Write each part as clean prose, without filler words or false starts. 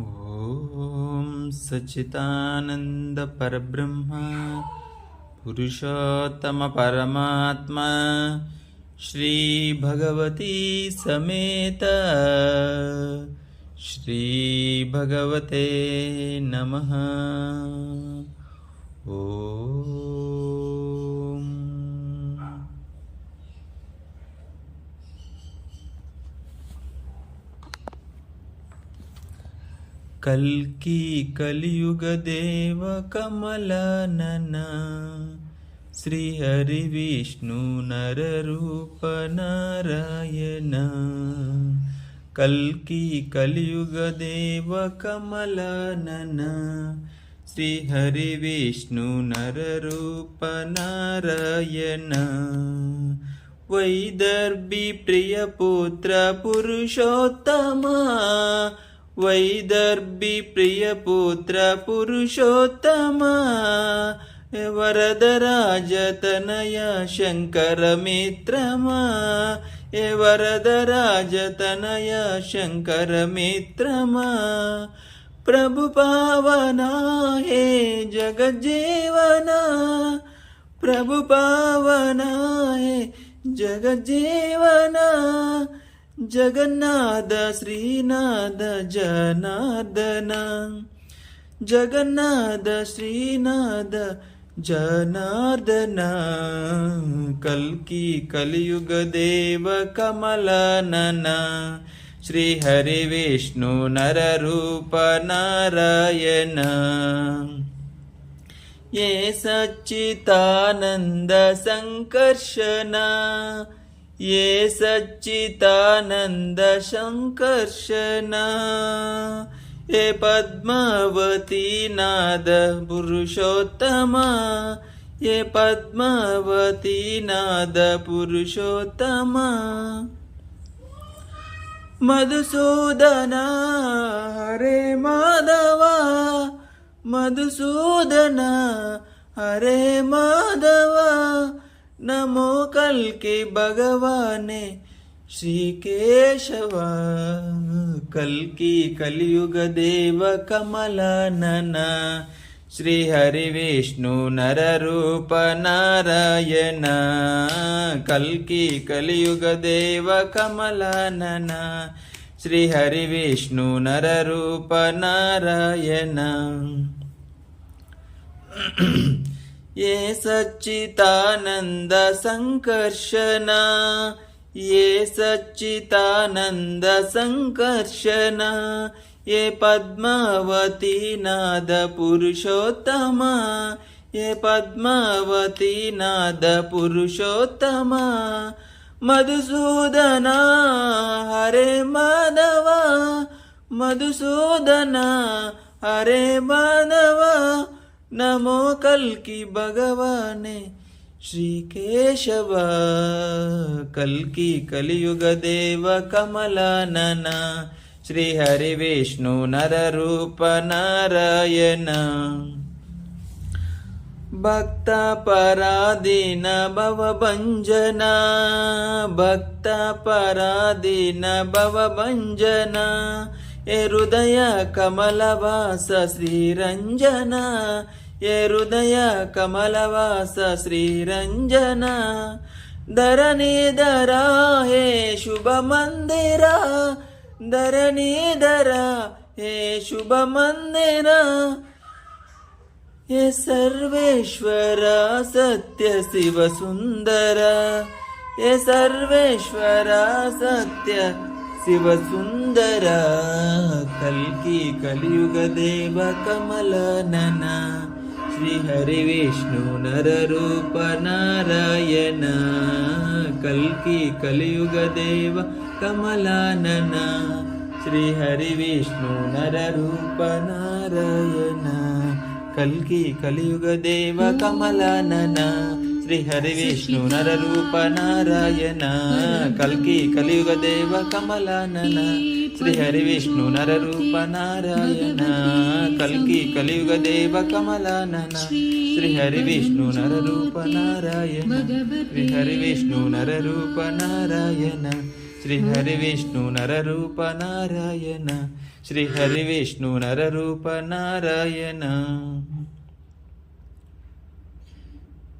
ఓం సచ్చిదానంద పరబ్రహ్మ పురుషోత్తమ పరమాత్మ శ్రీ భగవతి సమేత శ్రీ భగవతే నమః. ఓం కల్కి కలియుగ దేవ కమలనన శ్రీ హరి విష్ణు నరరూప నారాయణ. కల్కి కలియుగ దేవ కమలనన శ్రీ హరి విష్ణు నరరూప నారాయణ. వైదర్భి ప్రియపుత్ర పురుషోత్తమ వైదర్భి ప్రియపుత్ర పురుషోత్తమ. వరదరాజతనయ శంకర మిత్రమా వరదరాజతనయ శంకర మిత్రమా. ప్రభు పావనా హే జగజ్జీవనా ప్రభు పావనా హే జగజ్జీవనా. జగన్నాథ శ్రీనాథ జనార్దన జగన్నాథ శ్రీనాథ జనార్దన. కల్కి కలియుగ దేవ కమలనన శ్రీ హరి విష్ణు నరరూప నారాయణ. ఏ సచ్చిదానంద సంకర్షణ ఏ సచ్చిదానంద సంకర్షణ. ఏ పద్మావతి నాద పురుషోత్తమ ఏ పద్మావతి నాద పురుషోత్తమ. మధుసూదన హరే మాధవ మధుసూదన హరే మాధవ. నమో కల్కి భగవానే శ్రీకేశవ. కల్కి కలియుగ దేవ కమలనన శ్రీ హరి విష్ణు నరరూప నారాయణ. కల్కి కలియుగ దేవ కమలనన శ్రీ హరి విష్ణు నరరూప నారాయణ. ఏ సచ్చిదానంద సంకర్షణ ఏ సచ్చిదానంద సంకర్షణ. ఏ పద్మావతి నాద పురుషోత్తమ ఏ పద్మావతి నాద పురుషోత్తమ. మధుసూదన హరే మాధవ మధుసూదన హరే మాధవ. నమో కల్కి భగవానే శ్రీకేశవ. కల్కి కలియుగ దేవ కమలనన శ్రీ హరి విష్ణు నరరూప నారాయణ. భక్త పరాధీన భవభంజన భక్త పరాధీన భవభంజన. ఏ హృదయ కమలవాస శ్రీరంజన ఏ హృదయ కమలవాస శ్రీరంజన. ధరణీధర హే శుభ మందిర ధరణీధర హే శుభ మందిర. ఏ సర్వేశ్వర సత్య శివ సుందర ఏ సర్వేశ్వర సత్య శివ సుందర. కల్కి కలియుగ దేవ కమలనన శ్రీ హరి విష్ణు నరరూప నారాయణ. కల్కి కలియుగ దేవ కమలనన శ్రీ హరి విష్ణు నరరూప నారాయణ. కల్కి కలియుగ దేవ కమలనన శ్రీ హరి విష్ణు నరరూప నారాయణ. కల్కి కలియుగ దేవ కమలనన శ్రీ హరి విష్ణు నరరూప నారాయణ. కల్కి కలియుగ దేవ కమలనన శ్రీ హరి విష్ణు నరరూప నారాయణ. శ్రీ హరి విష్ణు నరరూప నారాయణ శ్రీ హరి విష్ణు నరరూప నారాయణ శ్రీ హరి విష్ణు నరరూప నారాయణ.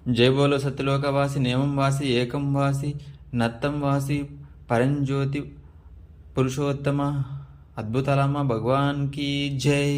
జై బోలో సత్యలోకవాసి నేమం వాసి ఏకం వాసి నత్తం వాసి పరంజ్యోతి పురుషోత్తమ అద్భుతలమ్మ భగవాన్ కీ జై.